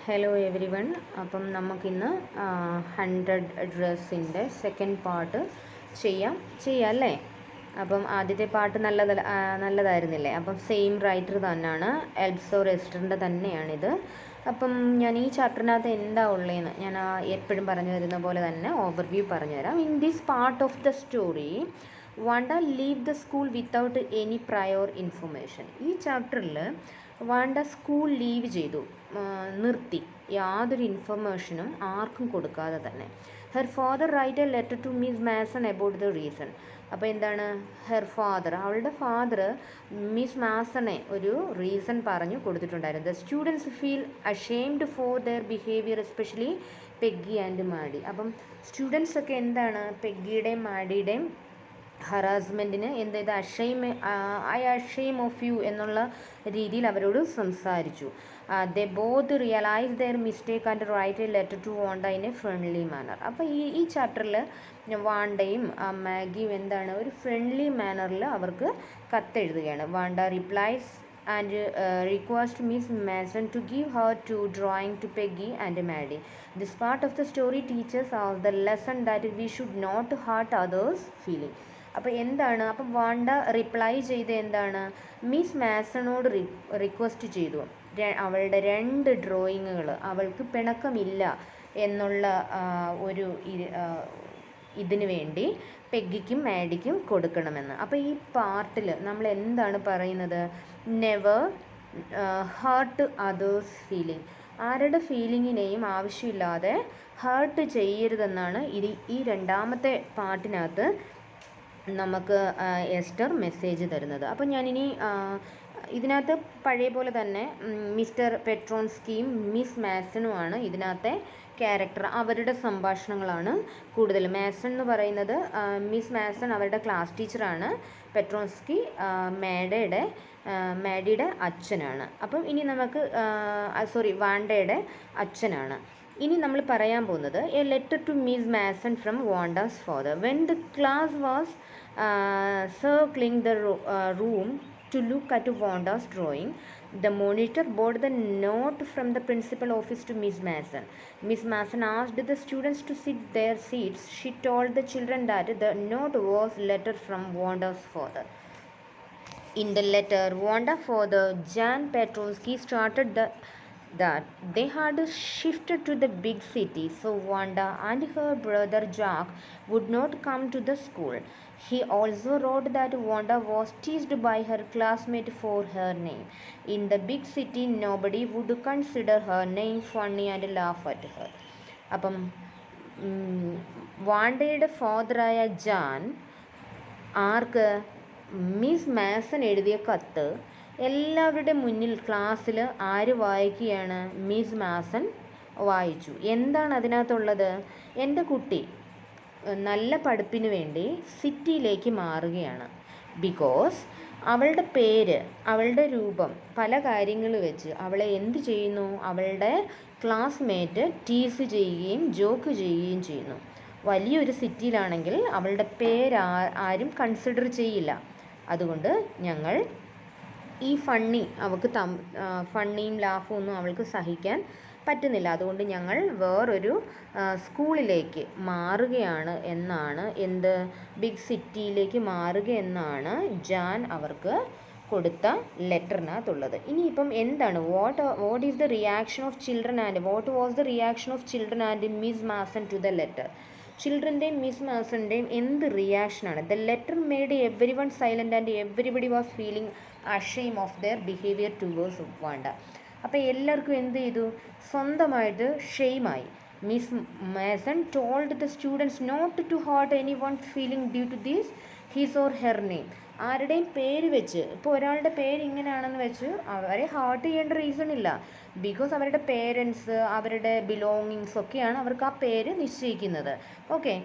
Hello every one. അപ്പം നമുക്കിന്ന് 100 ഡ്രസ്സിൻ്റെ സെക്കൻഡ് പാർട്ട് ചെയ്യാം അല്ലേ? അപ്പം ആദ്യത്തെ പാർട്ട് നല്ലതായിരുന്നില്ലേ? അപ്പം സെയിം റൈറ്റർ തന്നെയാണ്, എൽസോ റെസ്റ്ററിൻ്റെ തന്നെയാണിത്. അപ്പം ഞാൻ ഈ ചാപ്റ്ററിനകത്ത് എന്താ ഉള്ളതെന്ന് ഞാൻ എപ്പോഴും പറഞ്ഞു തരുന്ന പോലെ തന്നെ ഓവർവ്യൂ പറഞ്ഞുതരാം. In this part of the story Vanda leave the school without any prior information. ഈ ചാപ്റ്ററിൽ വാണ്ട സ്കൂൾ ലീവ് ചെയ്തു, നിർത്തി, യാതൊരു ഇൻഫർമേഷനും ആർക്കും കൊടുക്കാതെ തന്നെ. Her father write a letter to miss Mason about the reason. അപ്പോൾ എന്താണ് ഹെർ ഫാദർ, അവളുടെ ഫാദർ മിസ് മാസണെ ഒരു റീസൺ പറഞ്ഞു കൊടുത്തിട്ടുണ്ടായിരുന്നു. The students feel ashamed for their behaviour, especially Peggy and Maddie. അപ്പം സ്റ്റുഡൻസൊക്കെ എന്താണ് പെഗ്ഗിയുടെയും മാഡിയുടെയും ഹറാസ്മെൻറ്റിന് എന്ത് ഐ അഷെയിം ഓഫ് യു എന്നുള്ള രീതിയിൽ അവരോട് സംസാരിച്ചു. They both realise their mistake and write a letter to Wanda in a friendly manner. അപ്പോൾ ഈ ചാപ്റ്ററിൽ വാണ്ടയും മാഗിയും എന്താണ് ഒരു ഫ്രണ്ട്ലി മാനറിൽ അവർക്ക് കത്തെഴുതുകയാണ്. വാണ്ട replies and request Miss Mason to give her two drawing to Peggy and Maddie. This part of the story teaches us the lesson that we should not hurt others' feeling. അപ്പോൾ എന്താണ്, അപ്പം വാണ്ട reply ചെയ്ത് എന്താണ് miss മാസണോട് request ചെയ്തു അവളുടെ 2 ഡ്രോയിങ്ങുകൾ അവൾക്ക് പിണക്കമില്ല എന്നുള്ള ഒരു ഇതിനു വേണ്ടി പെഗ്ഗിക്കും മാഡിക്കും കൊടുക്കണമെന്ന്. അപ്പോൾ ഈ പാർട്ടിൽ നമ്മൾ എന്താണ് പറയുന്നത്, നെവർ ഹേർട്ട് അതേഴ്സ് ഫീലിംഗ്. ആരുടെ ഫീലിങ്ങിനെയും ആവശ്യമില്ലാതെ ഹേർട്ട് ചെയ്യരുതെന്നാണ് ഈ രണ്ടാമത്തെ പാർട്ടിനകത്ത് നമുക്ക് എസ്റ്റർ മെസ്സേജ് തരുന്നത്. അപ്പോൾ ഞാനിനി ഇതിനകത്ത് പഴയ പോലെ തന്നെ മിസ്റ്റർ പെട്രോൺസ്കിയും മിസ് മാസണുമാണ് ഇതിനകത്തെ ക്യാരക്ടർ. അവരുടെ സംഭാഷണങ്ങളാണ് കൂടുതൽ. മാസൺ എന്ന് പറയുന്നത് മിസ് മാസൺ അവരുടെ ക്ലാസ് ടീച്ചറാണ്. പെട്രോൺസ്കി മാഡിയുടെ അച്ഛനാണ്. അപ്പം ഇനി നമുക്ക് വാണ്ടയുടെ അച്ഛനാണ്. ഇനി നമ്മൾ പറയാൻ പോകുന്നത് a letter to miss Mason from Wanda's father. When the class was circling the room to look at Wanda's drawing, the monitor brought the note from the principal office to Miss Mason. Miss Mason asked the students to sit their seats. She told the children that the note was a letter from Wanda's father. In the letter, Wanda's father, Jan Petronsky, started that they had shifted to the big city, so Wanda and her brother Jack would not come to the school. He also wrote that Wanda was teased by her classmate for her name. In the big city, nobody would consider her name funny and laugh at her. അപ്പം വാണ്ടയുടെ ഫാദറായ ജാൻ ആർക്ക് miss mason എഴുതിയ കത്ത് എല്ലാവരുടെ മുന്നിൽ ക്ലാസ്സിൽ ആര് വായിക്കുകയാണ്, miss mason വായിച്ചു. എന്താണ് അതിനകത്തുള്ളത്, എൻ്റെ കുട്ടി നല്ല പഠിപ്പിന് വേണ്ടി സിറ്റിയിലേക്ക് മാറുകയാണ്. ബിക്കോസ് അവളുടെ പേര്, അവളുടെ രൂപം, പല കാര്യങ്ങൾ വെച്ച് അവളെ എന്ത് ചെയ്യുന്നു, അവളുടെ ക്ലാസ്മേറ്റ് ടീസ് ചെയ്യുകയും ജോക്ക് ചെയ്യുകയും ചെയ്യുന്നു. വലിയൊരു സിറ്റിയിലാണെങ്കിൽ അവളുടെ പേര് ആരും കൺസിഡർ ചെയ്യില്ല. അതുകൊണ്ട് ഞങ്ങൾ ഈ അവൾക്ക് ഫണ്ണിയും ലാഫും ഒന്നും അവൾക്ക് സഹിക്കാൻ പറ്റുന്നില്ല. അതുകൊണ്ട് ഞങ്ങൾ വേറൊരു സ്കൂളിലേക്ക് മാറുകയാണ് എന്നാണ്, ബിഗ് സിറ്റിയിലേക്ക് മാറുക എന്നാണ് ജാൻ അവർക്ക് കൊടുത്ത ലെറ്ററിനകത്തുള്ളത്. ഇനിയിപ്പം എന്താണ് what is the reaction of children and what was the reaction of children and Miss Mason to the letter. ചിൽഡ്രൻ്റെയും മിസ് മാസൻ്റെയും എന്ത് റിയാക്ഷനാണ്. The letter made every one silent and everybody was feeling ashamed of their behaviour towards Wanda. അപ്പോൾ എല്ലാവർക്കും എന്ത് ചെയ്തു, സ്വന്തമായിട്ട് ഷെയിമായി. Miss Mason told the students not to hurt any one feeling due to this his or her name. ആരുടെയും പേര് വെച്ച്, ഇപ്പോൾ ഒരാളുടെ പേര് ഇങ്ങനെയാണെന്ന് വെച്ച് അവരെ ഹേർട്ട് ചെയ്യേണ്ട റീസൺ ഇല്ല. ബിക്കോസ് അവരുടെ പേരൻസ്, അവരുടെ ബിലോങ്ങിങ്സ് ഒക്കെയാണ് അവർക്ക് ആ പേര് നിശ്ചയിക്കുന്നത്. Okay.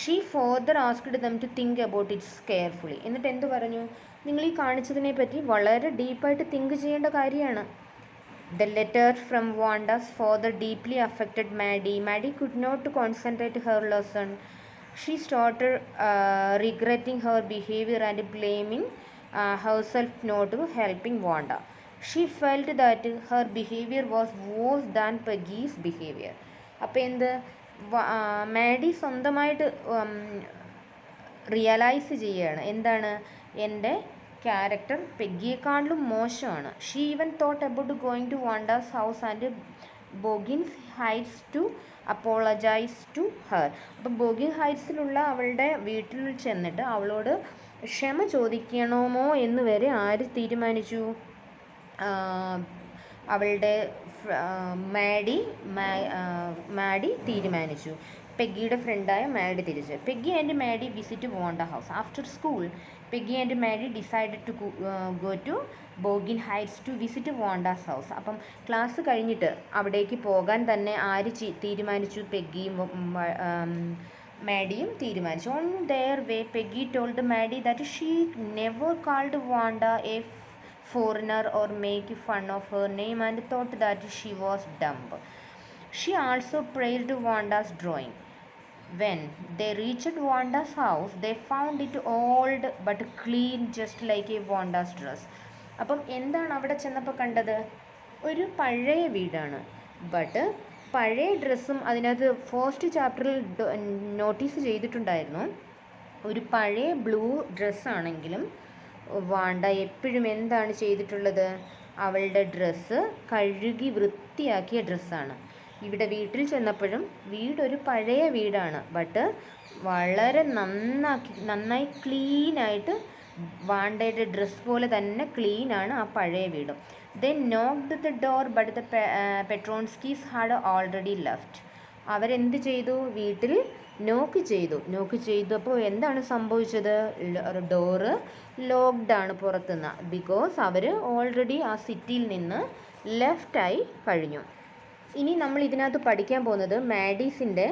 She further asked them to think about its carefully. എന്നിട്ട് എന്ത് പറഞ്ഞു, നിങ്ങൾ ഈ കാണിച്ചതിനെ പറ്റി വളരെ ഡീപ്പായിട്ട് തിങ്ക് ചെയ്യേണ്ട കാര്യമാണ്. The letter from Wanda's father deeply affected Maddie. Maddie could not concentrate her lesson. She started regretting her behavior and blaming herself not helping Wanda. She felt that her behaviour was worse than Peggy's behaviour. അപ്പോൾ എന്ത്, Madey സ്വന്തമായിട്ട് realise ചെയ്യുകയാണ്, എന്താണ്, എൻ്റെ character പെഗ്ഗിയെക്കാളും മോശമാണ്. She even thought about going to Wanda's house and Boggins Heights to apologise to her. അപ്പം Boggin ഹൈറ്റ്സിലുള്ള അവളുടെ വീട്ടിൽ ചെന്നിട്ട് അവളോട് ക്ഷമ ചോദിക്കണമോ എന്ന് വരെ ആര് തീരുമാനിച്ചു? അവളുടെ മാഡി തീരുമാനിച്ചു. പെഗ്ഗിയുടെ ഫ്രണ്ടായ മാഡി തിരിച്ച്. Peggy and Maddie visit Wanda house. After school Peggy and Maddie decided to go to Boggin Heights to visit Wanda's house. അപ്പം ക്ലാസ് കഴിഞ്ഞിട്ട് അവിടേക്ക് പോകാൻ തന്നെ ആര് തീരുമാനിച്ചു? പെഗ്ഗിയും മാഡിയും തീരുമാനിച്ചു. On their way Peggy told Maddie that she never called Wanda a foreigner or make fun of her name and thought that she was dumb. She also praised Wanda's drawing. When they reached Wanda's house, they found it old but clean, just like a Wanda's dress. അപ്പം എന്താണ് അവിടെ ചെന്നപ്പോൾ കണ്ടത്? ഒരു പഴയ വീടാണ്, but പഴയ ഡ്രസ്സും അതിനകത്ത് ഫസ്റ്റ് ചാപ്റ്ററിൽ നോട്ടീസ് ചെയ്തിട്ടുണ്ടായിരുന്നു. ഒരു പഴയ ബ്ലൂ ഡ്രസ്സാണെങ്കിലും വാണ്ട എപ്പോഴും എന്താണ് ചെയ്തിട്ടുള്ളത്? അവളുടെ ഡ്രസ്സ് കഴുകി വൃത്തിയാക്കിയ ഡ്രസ്സാണ്. ഇവിടെ വീട്ടിൽ ചെന്നപ്പോഴും വീടൊരു പഴയ വീടാണ്, ബട്ട് വളരെ നന്നായി ക്ലീനായിട്ട് വാണ്ടയുടെ ഡ്രസ്സ് പോലെ തന്നെ ക്ലീനാണ് ആ പഴയ വീടും. They knocked the door but the Petronskis had already left. അവരെന്ത് ചെയ്തു? വീട്ടിൽ നോക്ക് ചെയ്തു. അപ്പോൾ എന്താണ് സംഭവിച്ചത്? ഡോറ് ലോക്ക്ഡാണ് പുറത്തുനിന്ന്, ബിക്കോസ് അവർ ഓൾറെഡി ആ സിറ്റിയിൽ നിന്ന് ലെഫ്റ്റായി കഴിഞ്ഞു. ഇനി നമ്മൾ ഇതിനകത്ത് പഠിക്കാൻ പോകുന്നത് മാഡീസിൻ്റെ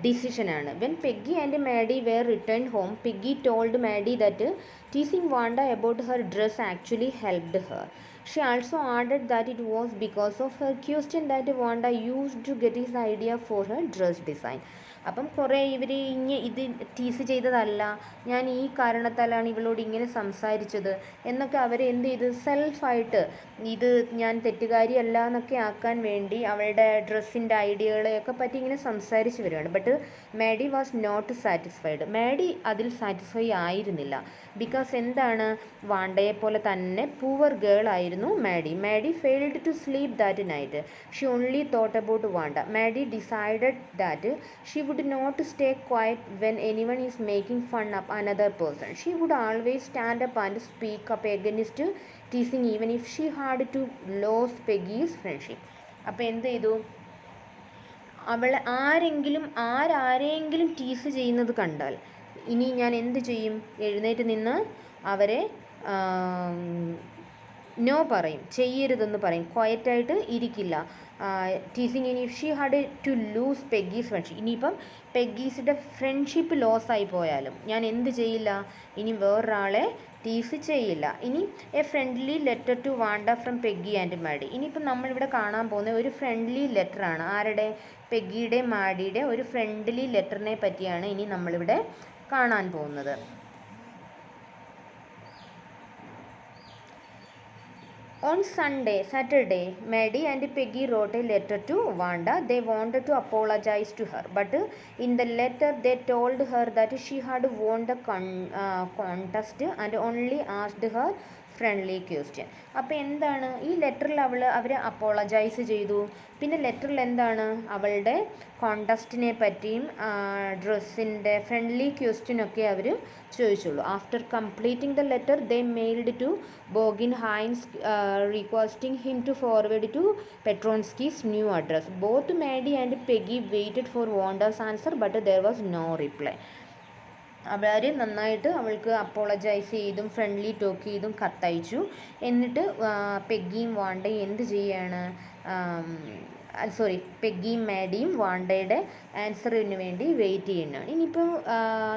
ഡിസിഷനാണ്. When Peggy and Maddie were return home, Peggy told Maddie that teasing Wanda about her dress actually helped her. She also added that it was because of her question that Wanda used to get his idea for her dress design. അപ്പം കുറേ ഇവർ ഇത് ടീസ് ചെയ്തതല്ല, ഞാൻ ഈ കാരണത്താലാണ് ഇവളോട് ഇങ്ങനെ സംസാരിച്ചത് എന്നൊക്കെ അവർ എന്ത് ചെയ്ത് സെൽഫായിട്ട് ഇത് ഞാൻ തെറ്റുകാരിയല്ല എന്നൊക്കെ ആക്കാൻ വേണ്ടി അവളുടെ ഡ്രസ്സിൻ്റെ ഐഡിയകളെയൊക്കെ പറ്റി ഇങ്ങനെ സംസാരിച്ച് വരികയാണ്. But Maddie was not satisfied. Maddie അതിൽ സാറ്റിസ്ഫൈ ആയിരുന്നില്ല. ബിക്കോസ് എന്താണ്, വാണ്ടയെ പോലെ തന്നെ പൂവർ ഗേൾ ആയിരുന്നു Maddie. Maddie failed to sleep that night. She only thought about Wanda. Maddie decided that she would not stay quiet when anyone is making fun of another person. She would always stand up and speak up against teasing, even if she had to lose Peggy's friendship. അപ്പോൾ എന്ത് ചെയ്തു? അവളെ ആരെങ്കിലും ടീസ് ചെയ്യുന്നത് കണ്ടാൽ ഇനി ഞാൻ എന്ത് ചെയ്യും? എഴുന്നേറ്റ് നിന്ന് അവരെ നോ പറയും, ചെയ്യരുതെന്ന് പറയും, ക്വയറ്റായിട്ട് ഇരിക്കില്ല. ടീസിങ് ഇനി if she had to lose Peggy's friendship, ഇനിയിപ്പം പെഗ്ഗീസിൻ്റെ ഫ്രണ്ട്ഷിപ്പ് ലോസായി പോയാലും ഞാൻ എന്ത് ചെയ്യില്ല? ഇനി വേറൊരാളെ ടീസ് ചെയ്യില്ല. ഇനി a friendly letter to Wanda from Peggy and Maddie. ഇനിയിപ്പം നമ്മളിവിടെ കാണാൻ പോകുന്ന ഒരു ഫ്രണ്ട്ലി ലെറ്ററാണ്. ആരുടെ? പെഗ്ഗിയുടെ മാഡിയുടെ ഒരു ഫ്രണ്ട്ലി ലെറ്ററിനെ പറ്റിയാണ് ഇനി നമ്മളിവിടെ കാണാൻ പോകുന്നത്. On Saturday, Maddie and Peggy wrote a letter to Wanda. They wanted to apologize to her, but in the letter they told her that she had won the contest and only asked her friendly question. അപ്പോൾ എന്താണ് ഈ ലെറ്ററിൽ അവർ apologise ചെയ്തു. പിന്നെ ലെറ്ററിൽ എന്താണ് അവളുടെ കോണ്ടസ്റ്റിനെ പറ്റിയും ഡ്രസ്സിൻ്റെ ഫ്രണ്ട്ലി ക്വസ്റ്റ്യനൊക്കെ അവർ ചോദിച്ചുള്ളൂ. After completing the letter they mailed to Boggin Heights requesting him to forward to Petronski's new address. Both Maddie and Peggy waited for Wanda's answer, but there was no reply. അവർ നന്നായിട്ട് അവൾക്ക് apologise ചെയ്തും friendly talk ചെയ്തും കത്തയച്ചു. എന്നിട്ട് പെഗ്ഗിയും വാണ്ടയും എന്ത് ചെയ്യാണ്? പെഗ്ഗിയും മാഡിയും വാണ്ടയുടെ ആൻസറിന് വേണ്ടി wait ചെയ്യുന്നതാണ്. ഇനിയിപ്പോൾ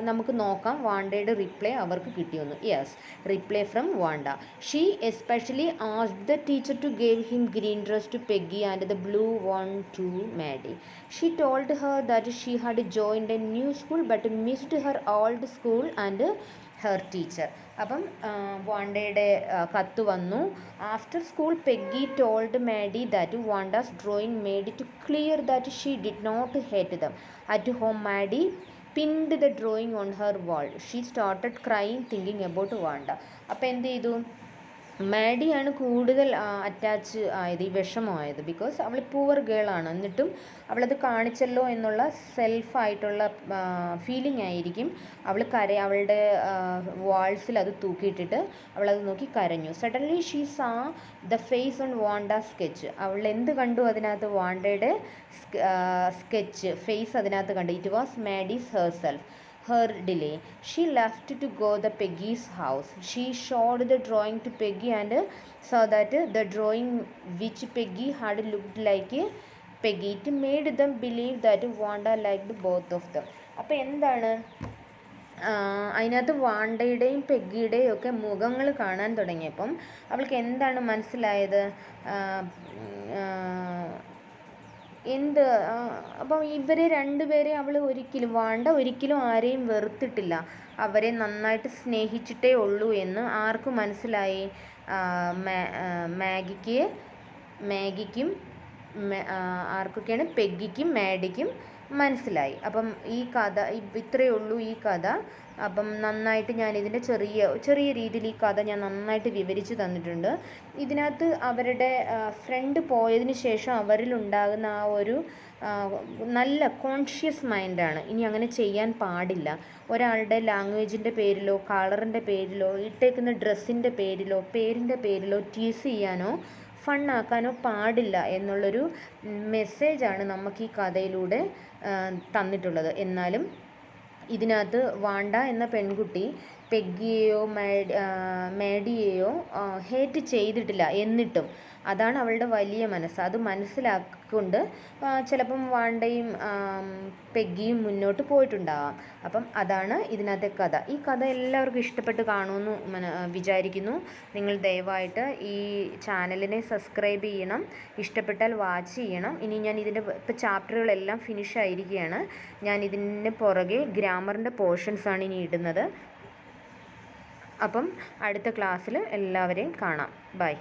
നമുക്ക് നോക്കാം വാണ്ടയുടെ റിപ്ലൈ അവർക്ക് കിട്ടിയൊന്നു. Yes, reply from Wanda. She especially asked the teacher to give him green dress to Peggy and the blue one to Maddie. She told her that she had joined a new school but missed her old school and her teacher. അപ്പം വാണ്ടയുടെ കത്ത് വന്നു. After school Peggy told Maddie that Wanda's drawing made it clear that she did not hate them. At home Maddie pinned the drawing on her wall. She started crying thinking about Wanda. അപ്പോൾ എന്ത് ചെയ്തു, മാഡിയാണ് കൂടുതൽ attach ആയത്, ഈ വിഷമമായത്. Because അവൾ poor ഗേളാണ്, എന്നിട്ടും അവളത് കാണിച്ചല്ലോ എന്നുള്ള സെൽഫായിട്ടുള്ള ഫീലിംഗ് ആയിരിക്കും. അവളുടെ വാൾസിൽ അത് തൂക്കിയിട്ടിട്ട് അവളത് നോക്കി കരഞ്ഞു. Suddenly she saw the face on Wanda sketch. അവൾ എന്ത് കണ്ടു അതിനകത്ത്? വാണ്ടയുടെ സ്കെച്ച് ഫേസ് അതിനകത്ത് കണ്ടു. It was Maddie's herself. Her delay. She left to go the Peggy's house. She showed the drawing to Peggy and saw that the drawing which Peggy had looked like Peggy. It made them believe that Wanda liked both of them. അപ്പോൾ എന്താണ് അതിനകത്ത് വാണ്ടയുടെയും പെഗ്ഗിയുടെയും ഒക്കെ മുഖങ്ങൾ കാണാൻ തുടങ്ങിയപ്പം അവൾക്ക് എന്താണ് മനസ്സിലായത്? അപ്പം ഇവരെ രണ്ടുപേരെ അവൾ വാണ്ട ഒരിക്കലും ആരെയും വെറുത്തിട്ടില്ല, അവരെ നന്നായിട്ട് സ്നേഹിച്ചിട്ടേ ഉള്ളൂ എന്ന് ആർക്കും മനസ്സിലായി? മാഗിക്കും ആർക്കൊക്കെയാണ്? പെഗ്ഗിക്കും മാഡിക്കും മനസ്സിലായി. അപ്പം ഈ കഥ ഇത്രയേ ഉള്ളൂ ഈ കഥ. അപ്പം നന്നായിട്ട് ഞാനിതിൻ്റെ ചെറിയ രീതിയിൽ ഈ കഥ ഞാൻ നന്നായിട്ട് വിവരിച്ച് തന്നിട്ടുണ്ട്. ഇതിനകത്ത് അവരുടെ ഫ്രണ്ട് പോയതിന് ശേഷം അവരിലുണ്ടാകുന്ന ആ ഒരു നല്ല കോൺഷ്യസ് മൈൻഡാണ്. ഇനി അങ്ങനെ ചെയ്യാൻ പാടില്ല. ഒരാളുടെ ലാംഗ്വേജിൻ്റെ പേരിലോ കളറിൻ്റെ പേരിലോ ഇട്ടേക്കുന്ന ഡ്രസ്സിൻ്റെ പേരിൻ്റെ പേരിലോ ടീസ് ചെയ്യാനോ ഫണ്ണാക്കാനോ പാടില്ല എന്നുള്ളൊരു മെസ്സേജാണ് നമുക്ക് ഈ കഥയിലൂടെ തന്നിട്ടുള്ളത്. എന്നാലും ഇതിനകത്ത് വാണ്ട എന്ന പെൺകുട്ടി പെഗ്ഗിയെയോ മാഡിയെയോ ഹേറ്റ് ചെയ്തിട്ടില്ല. എന്നിട്ടും അതാണ് അവളുടെ വലിയ മനസ്സ്. അത് മനസ്സിലാക്കിക്കൊണ്ട് ചിലപ്പം വാണ്ടയും പെഗ്ഗിയും മുന്നോട്ട് പോയിട്ടുണ്ടാവാം. അപ്പം അതാണ് ഇതിനകത്തെ കഥ. ഈ കഥ എല്ലാവർക്കും ഇഷ്ടപ്പെട്ട് കാണുമെന്ന് വിചാരിക്കുന്നു. നിങ്ങൾ ദയവായിട്ട് ഈ ചാനലിനെ സബ്സ്ക്രൈബ് ചെയ്യണം, ഇഷ്ടപ്പെട്ടാൽ വാച്ച് ചെയ്യണം. ഇനി ഞാൻ ഇതിൻ്റെ ഇപ്പോൾ ചാപ്റ്ററുകളെല്ലാം ഫിനിഷ് ആയിരിക്കുകയാണ്. ഞാൻ ഇതിന് പുറകെ ഗ്രാമറിൻ്റെ പോർഷൻസാണ് ഇനി ഇടുന്നത്. അപ്പം അടുത്ത ക്ലാസ്സിൽ എല്ലാവരെയും കാണാം. ബൈ.